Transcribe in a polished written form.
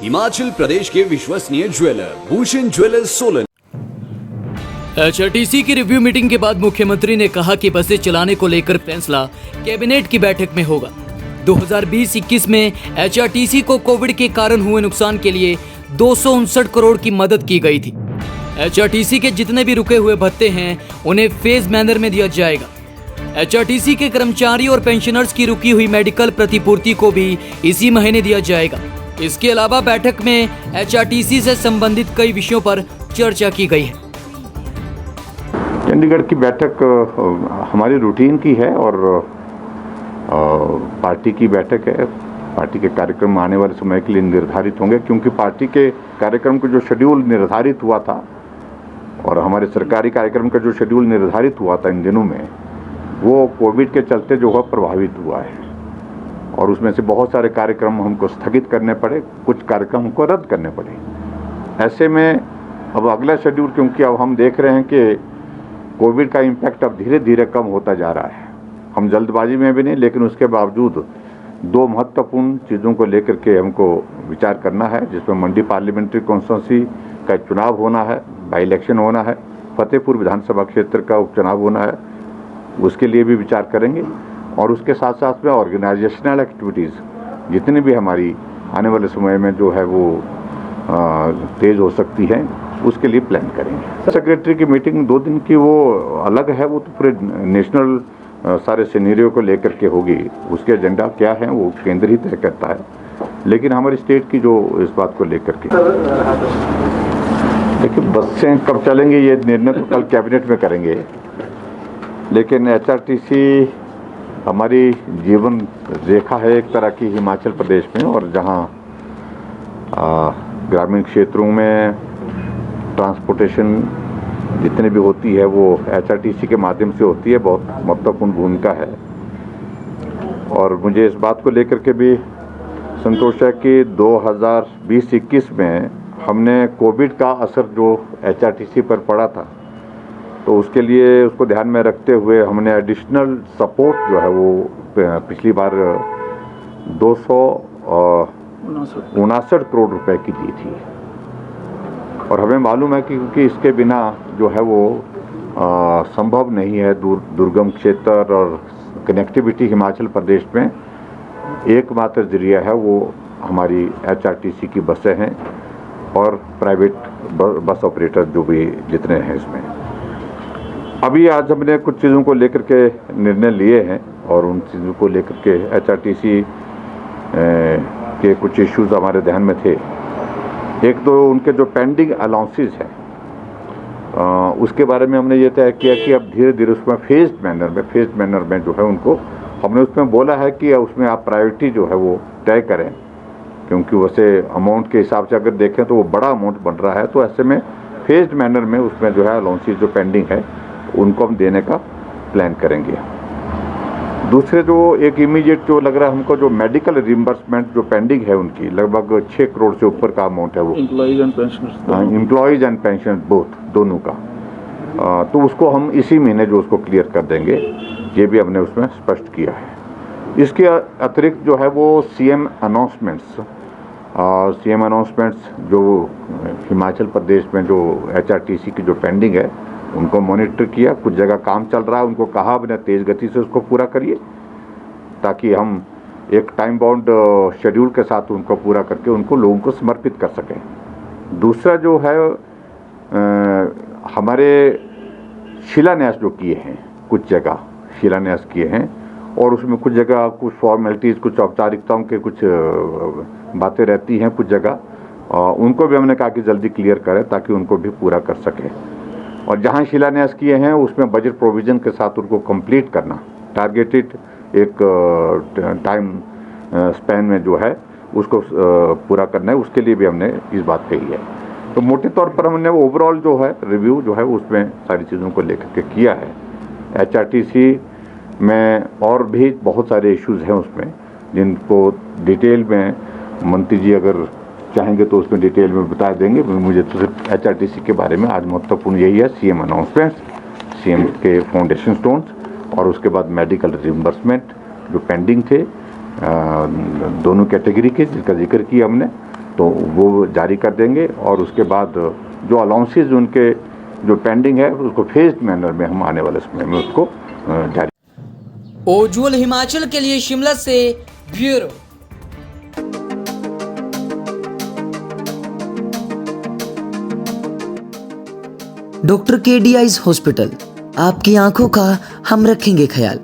हिमाचल प्रदेश के विश्वसनीय jeweller Bhushan jewellers Solan. HRTC की रिव्यू मीटिंग के बाद मुख्यमंत्री ने कहा कि बसें चलाने को लेकर फैसला कैबिनेट की बैठक में होगा। 2020-21 में एचआरटीसी को कोविड के कारण हुए नुकसान के लिए 259 करोड़ की मदद की गई थी। एचआरटीसी के जितने भी रुके हुए भत्ते हैं उन्हें फेज मैनर में दिया जाएगा। एचआरटीसी के कर्मचारी और पेंशनर्स की रुकी हुई मेडिकल प्रतिपूर्ति को भी इसी महीने दिया जाएगा। इसके अलावा बैठक में एचआरटीसी से संबंधित कई विषयों पर चर्चा की गई है। चंडीगढ़ की बैठक हमारी रूटीन की है और पार्टी की बैठक है। पार्टी के कार्यक्रम आने वाले समय के लिए निर्धारित होंगे, क्योंकि पार्टी के कार्यक्रम का जो शेड्यूल निर्धारित हुआ था और हमारे सरकारी कार्यक्रम का जो शेड्यूल निर्धारित हुआ था इन दिनों में, वो कोविड के चलते जो है प्रभावित हुआ है और उसमें से बहुत सारे कार्यक्रम हमको स्थगित करने पड़े, कुछ कार्यक्रम हमको रद्द करने पड़े। ऐसे में अब अगला शेड्यूल, क्योंकि अब हम देख रहे हैं कि कोविड का इम्पैक्ट अब धीरे धीरे कम होता जा रहा है, हम जल्दबाजी में भी नहीं, लेकिन उसके बावजूद दो महत्वपूर्ण चीज़ों को लेकर के हमको विचार करना है, जिसमें मंडी पार्लियामेंट्री कॉन्स्टिट्यूंसी का चुनाव होना है, बाई इलेक्शन होना है, फतेहपुर विधानसभा क्षेत्र का उपचुनाव होना है, उसके लिए भी विचार करेंगे। और उसके साथ साथ में ऑर्गेनाइजेशनल एक्टिविटीज़ जितनी भी हमारी आने वाले समय में जो है वो तेज़ हो सकती है, उसके लिए प्लान करेंगे। सेक्रेटरी की मीटिंग 2 दिन की वो अलग है, वो तो पूरे नेशनल सारे सिनेरियो को लेकर के होगी। उसके एजेंडा क्या है वो केंद्र ही तय करता है, लेकिन हमारी स्टेट की जो इस बात को लेकर के, देखिए बसें कब चलेंगे ये निर्णय तो कल कैबिनेट में करेंगे, लेकिन एचआरटीसी हमारी जीवन रेखा है एक तरह की हिमाचल प्रदेश में, और जहाँ ग्रामीण क्षेत्रों में ट्रांसपोर्टेशन जितनी भी होती है वो एचआरटीसी के माध्यम से होती है, बहुत महत्वपूर्ण भूमिका है। और मुझे इस बात को लेकर के भी संतोष है कि 2020-21 में हमने कोविड का असर जो एचआरटीसी पर पड़ा था, तो उसके लिए उसको ध्यान में रखते हुए हमने एडिशनल सपोर्ट जो है वो पिछली बार 259 करोड़ रुपए की दी थी। और हमें मालूम है कि क्योंकि इसके बिना जो है वो संभव नहीं है, दुर्गम क्षेत्र और कनेक्टिविटी हिमाचल प्रदेश में एकमात्र जरिया है वो हमारी एचआरटीसी की बसें हैं और प्राइवेट बस ऑपरेटर जो भी जितने हैं इसमें। अभी आज हमने कुछ चीज़ों को लेकर के निर्णय लिए हैं और उन चीज़ों को लेकर के एचआरटीसी के कुछ इश्यूज हमारे ध्यान में थे। एक तो उनके जो पेंडिंग अलाउंसेस हैं उसके बारे में हमने ये तय किया कि अब धीरे धीरे उसमें फेज मैनर में जो है उनको हमने उसमें बोला है कि उसमें आप प्रायोरिटी जो है वो तय करें, क्योंकि वैसे अमाउंट के हिसाब से अगर देखें तो वो बड़ा अमाउंट बन रहा है, तो ऐसे में फेज मैनर में उसमें जो है अलाउंसेस जो पेंडिंग है उनको हम देने का प्लान करेंगे। दूसरे जो एक इमीडिएट जो लग रहा है हमको, जो मेडिकल रिम्बर्समेंट जो पेंडिंग है उनकी लगभग 6 करोड़ से ऊपर का अमाउंट है वो, एम्प्लॉयज एंड पेंशन बोथ दोनों का, तो उसको हम इसी महीने जो उसको क्लियर कर देंगे, ये भी हमने उसमें स्पष्ट किया है। इसके अतिरिक्त जो है वो सीएम अनाउंसमेंट्स जो हिमाचल प्रदेश में जो एचआरटीसी की जो पेंडिंग है उनको मॉनिटर किया। कुछ जगह काम चल रहा है, उनको कहा अपने तेज़ गति से उसको पूरा करिए, ताकि हम एक टाइम बाउंड शेड्यूल के साथ उनको पूरा करके उनको लोगों को समर्पित कर सकें। दूसरा जो है हमारे शिलान्यास जो किए हैं, कुछ जगह शिलान्यास किए हैं और उसमें कुछ जगह कुछ फॉर्मेलिटीज़, कुछ औपचारिकताओं के कुछ बातें रहती हैं कुछ जगह, उनको भी हमने कहा कि जल्दी क्लियर करें ताकि उनको भी पूरा कर सकें। और जहाँ शिलान्यास किए हैं उसमें बजट प्रोविज़न के साथ उनको कंप्लीट करना, टारगेटेड एक टाइम स्पैन में जो है उसको पूरा करना है, उसके लिए भी हमने इस बात कही है। तो मोटे तौर पर हमने ओवरऑल जो है रिव्यू जो है उसमें सारी चीज़ों को लेकर के किया है। एचआरटीसी में और भी बहुत सारे इश्यूज़ हैं उसमें, जिनको डिटेल में मंत्री जी अगर चाहेंगे तो उसमें डिटेल में बता देंगे। मुझे तो सिर्फ एचआरटीसी के बारे में आज महत्वपूर्ण यही है, सीएम अनाउंसमेंट्स, सीएम के फाउंडेशन स्टोन्स और उसके बाद मेडिकल रिम्बर्समेंट जो पेंडिंग थे दोनों कैटेगरी के, जिसका जिक्र किया हमने, तो वो जारी कर देंगे और उसके बाद जो अलाउंसेज उनके जो पेंडिंग है उसको फेज्ड मैनर में हम आने वाले समय में उसको जारी। उज्ज्वल हिमाचल के लिए शिमला से bureau. Doctor KD eyes hospital, आपकी आंखों का हम रखेंगे ख्याल।